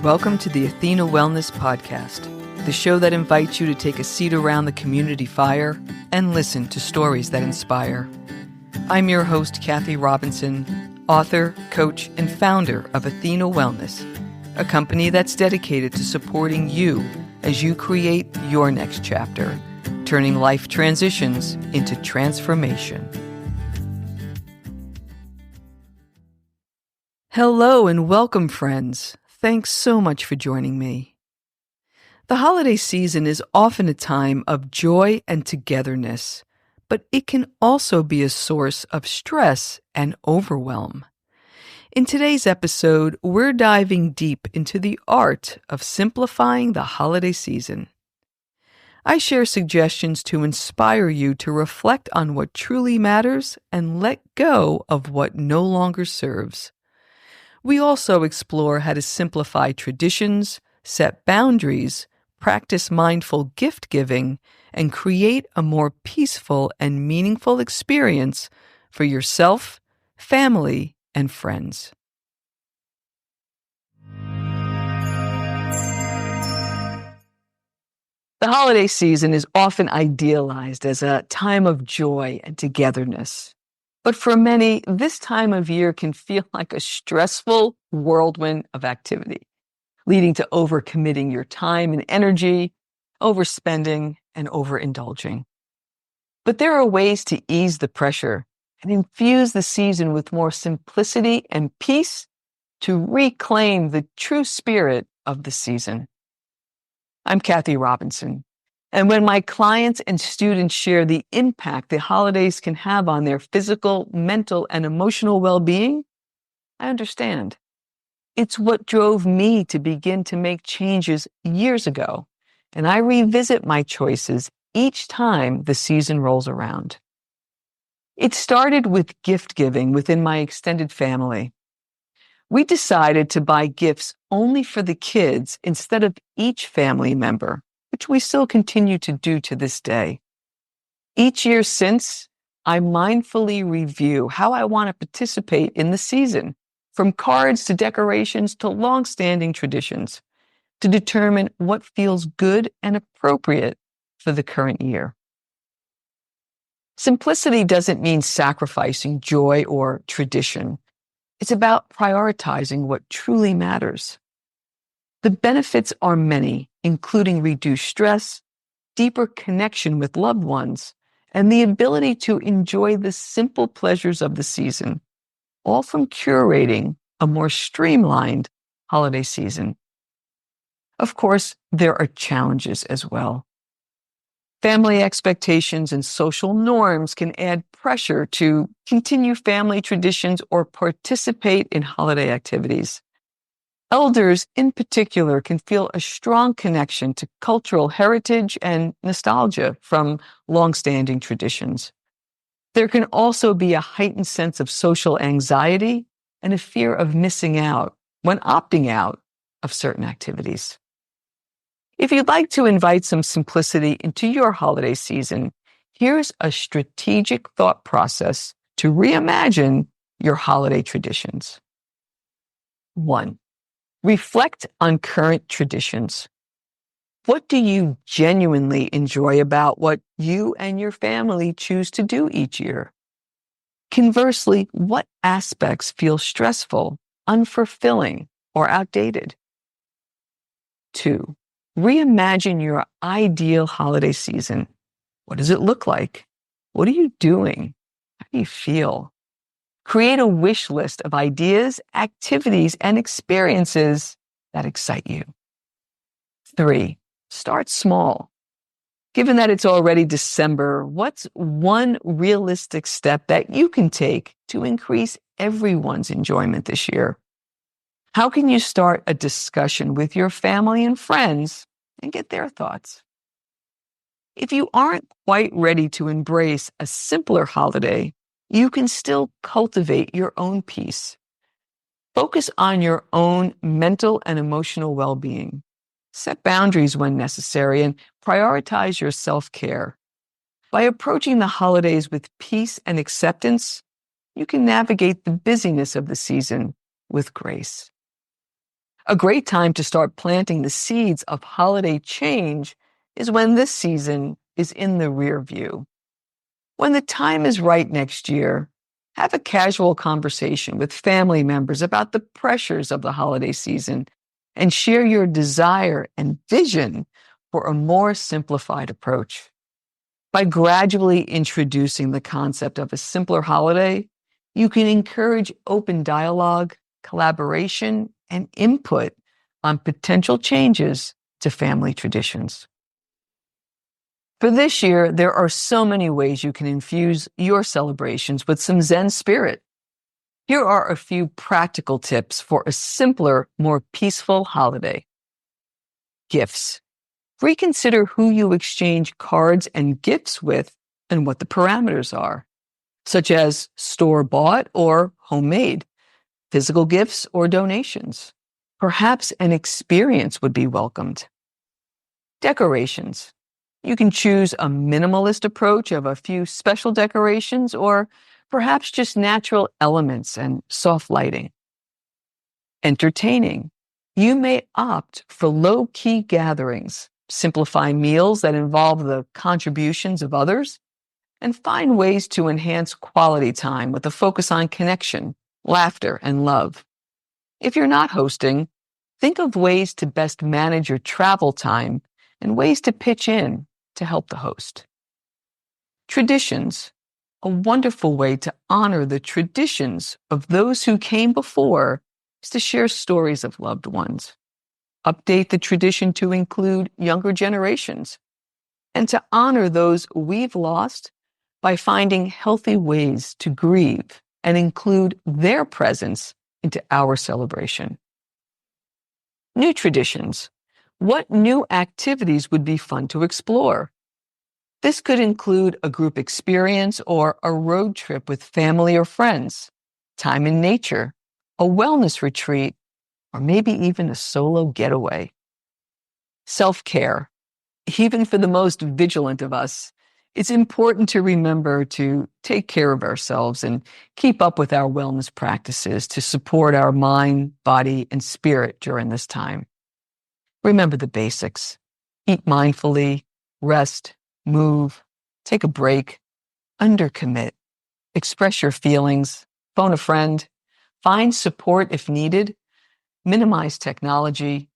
Welcome to the Athena Wellness Podcast, the show that invites you to take a seat around the community fire and listen to stories that inspire. I'm your host, Kathy Robinson, author, coach, and founder of Athena Wellness, a company that's dedicated to supporting you as you create your next chapter, turning life transitions into transformation. Hello and welcome, friends. Thanks so much for joining me. The holiday season is often a time of joy and togetherness, but it can also be a source of stress and overwhelm. In today's episode, we're diving deep into the art of simplifying the holiday season. I share suggestions to inspire you to reflect on what truly matters and let go of what no longer serves. We also explore how to simplify traditions, set boundaries, practice mindful gift giving, and create a more peaceful and meaningful experience for yourself, family, and friends. The holiday season is often idealized as a time of joy and togetherness. But for many, this time of year can feel like a stressful whirlwind of activity, leading to overcommitting your time and energy, overspending, and overindulging. But there are ways to ease the pressure and infuse the season with more simplicity and peace to reclaim the true spirit of the season. I'm Kathy Robinson. And when my clients and students share the impact the holidays can have on their physical, mental, and emotional well-being, I understand. It's what drove me to begin to make changes years ago, and I revisit my choices each time the season rolls around. It started with gift giving within my extended family. We decided to buy gifts only for the kids instead of each family member, which we still continue to do to this day. Each year since, I mindfully review how I want to participate in the season, from cards to decorations to long-standing traditions, to determine what feels good and appropriate for the current year. Simplicity doesn't mean sacrificing joy or tradition. It's about prioritizing what truly matters. The benefits are many, including reduced stress, deeper connection with loved ones, and the ability to enjoy the simple pleasures of the season, all from curating a more streamlined holiday season. Of course, there are challenges as well. Family expectations and social norms can add pressure to continue family traditions or participate in holiday activities. Elders, in particular, can feel a strong connection to cultural heritage and nostalgia from long-standing traditions. There can also be a heightened sense of social anxiety and a fear of missing out when opting out of certain activities. If you'd like to invite some simplicity into your holiday season, here's a strategic thought process to reimagine your holiday traditions. 1. Reflect on current traditions. What do you genuinely enjoy about what you and your family choose to do each year? Conversely, what aspects feel stressful, unfulfilling, or outdated? 2. Reimagine your ideal holiday season. What does it look like? What are you doing? How do you feel? Create a wish list of ideas, activities, and experiences that excite you. 3. Start small. Given that it's already December, what's one realistic step that you can take to increase everyone's enjoyment this year? How can you start a discussion with your family and friends and get their thoughts? If you aren't quite ready to embrace a simpler holiday, you can still cultivate your own peace. Focus on your own mental and emotional well-being. Set boundaries when necessary and prioritize your self-care. By approaching the holidays with peace and acceptance, you can navigate the busyness of the season with grace. A great time to start planting the seeds of holiday change is when this season is in the rear view. When the time is right next year, have a casual conversation with family members about the pressures of the holiday season and share your desire and vision for a more simplified approach. By gradually introducing the concept of a simpler holiday, you can encourage open dialogue, collaboration, and input on potential changes to family traditions. For this year, there are so many ways you can infuse your celebrations with some Zen spirit. Here are a few practical tips for a simpler, more peaceful holiday. Gifts. Reconsider who you exchange cards and gifts with and what the parameters are, such as store-bought or homemade, physical gifts or donations. Perhaps an experience would be welcomed. Decorations. You can choose a minimalist approach of a few special decorations or perhaps just natural elements and soft lighting. Entertaining. You may opt for low-key gatherings, simplify meals that involve the contributions of others, and find ways to enhance quality time with a focus on connection, laughter, and love. If you're not hosting, think of ways to best manage your travel time and ways to pitch in to help the host. Traditions. A wonderful way to honor the traditions of those who came before is to share stories of loved ones. Update the tradition to include younger generations and to honor those we've lost by finding healthy ways to grieve and include their presence into our celebration. New traditions. What new activities would be fun to explore? This could include a group experience or a road trip with family or friends, time in nature, a wellness retreat, or maybe even a solo getaway. Self-care. Even for the most vigilant of us, it's important to remember to take care of ourselves and keep up with our wellness practices to support our mind, body, and spirit during this time. Remember the basics. Eat mindfully, rest, move, take a break, undercommit, express your feelings, phone a friend, find support if needed, minimize technology,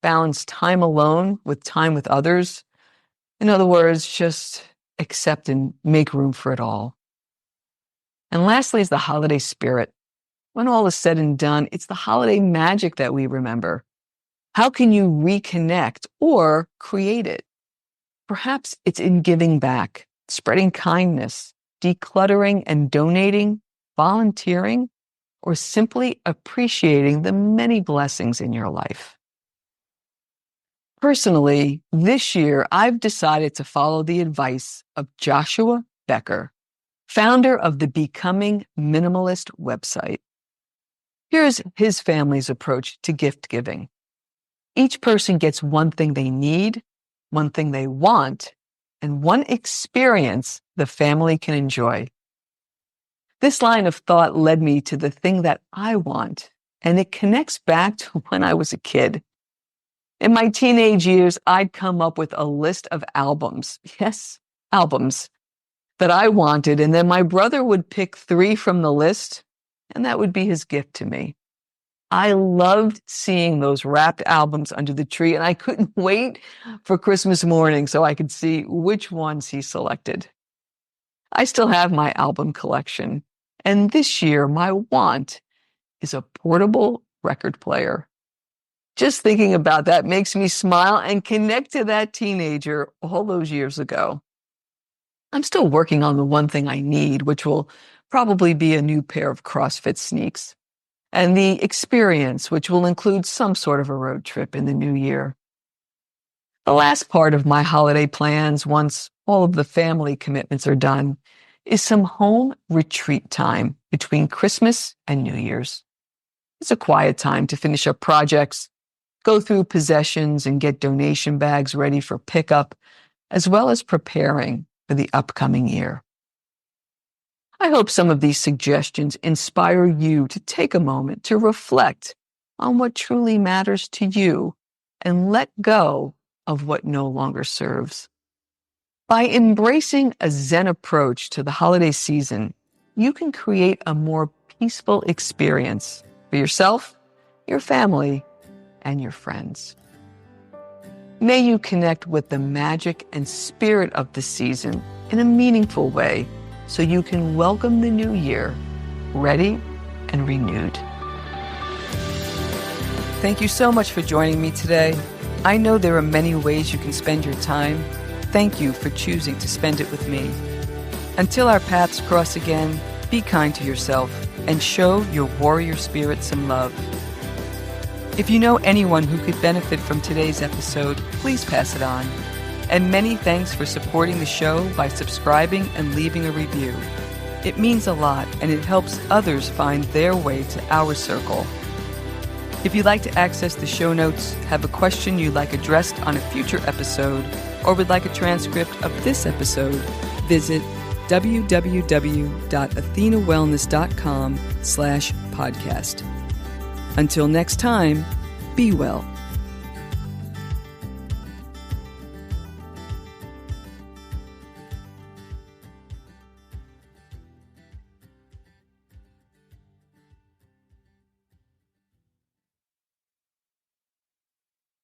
balance time alone with time with others. In other words, just accept and make room for it all. And lastly is the holiday spirit. When all is said and done, it's the holiday magic that we remember. How can you reconnect or create it? Perhaps it's in giving back, spreading kindness, decluttering and donating, volunteering, or simply appreciating the many blessings in your life. Personally, this year, I've decided to follow the advice of Joshua Becker, founder of the Becoming Minimalist website. Here's his family's approach to gift giving. Each person gets one thing they need, one thing they want, and one experience the family can enjoy. This line of thought led me to the thing that I want, and it connects back to when I was a kid. In my teenage years, I'd come up with a list of albums. Yes, albums that I wanted. And then my brother would pick 3 from the list, and that would be his gift to me. I loved seeing those wrapped albums under the tree, and I couldn't wait for Christmas morning so I could see which ones he selected. I still have my album collection, and this year my want is a portable record player. Just thinking about that makes me smile and connect to that teenager all those years ago. I'm still working on the one thing I need, which will probably be a new pair of CrossFit sneaks, and the experience, which will include some sort of a road trip in the new year. The last part of my holiday plans, once all of the family commitments are done, is some home retreat time between Christmas and New Year's. It's a quiet time to finish up projects, go through possessions, and get donation bags ready for pickup, as well as preparing for the upcoming year. I hope some of these suggestions inspire you to take a moment to reflect on what truly matters to you and let go of what no longer serves. By embracing a Zen approach to the holiday season, you can create a more peaceful experience for yourself, your family, and your friends. May you connect with the magic and spirit of the season in a meaningful way so you can welcome the new year ready and renewed. Thank you so much for joining me today. I know there are many ways you can spend your time. Thank you for choosing to spend it with me. Until our paths cross again, be kind to yourself and show your warrior spirit some love. If you know anyone who could benefit from today's episode, please pass it on. And many thanks for supporting the show by subscribing and leaving a review. It means a lot, and it helps others find their way to our circle. If you'd like to access the show notes, have a question you'd like addressed on a future episode, or would like a transcript of this episode, visit www.athenawellness.com/podcast. Until next time, be well.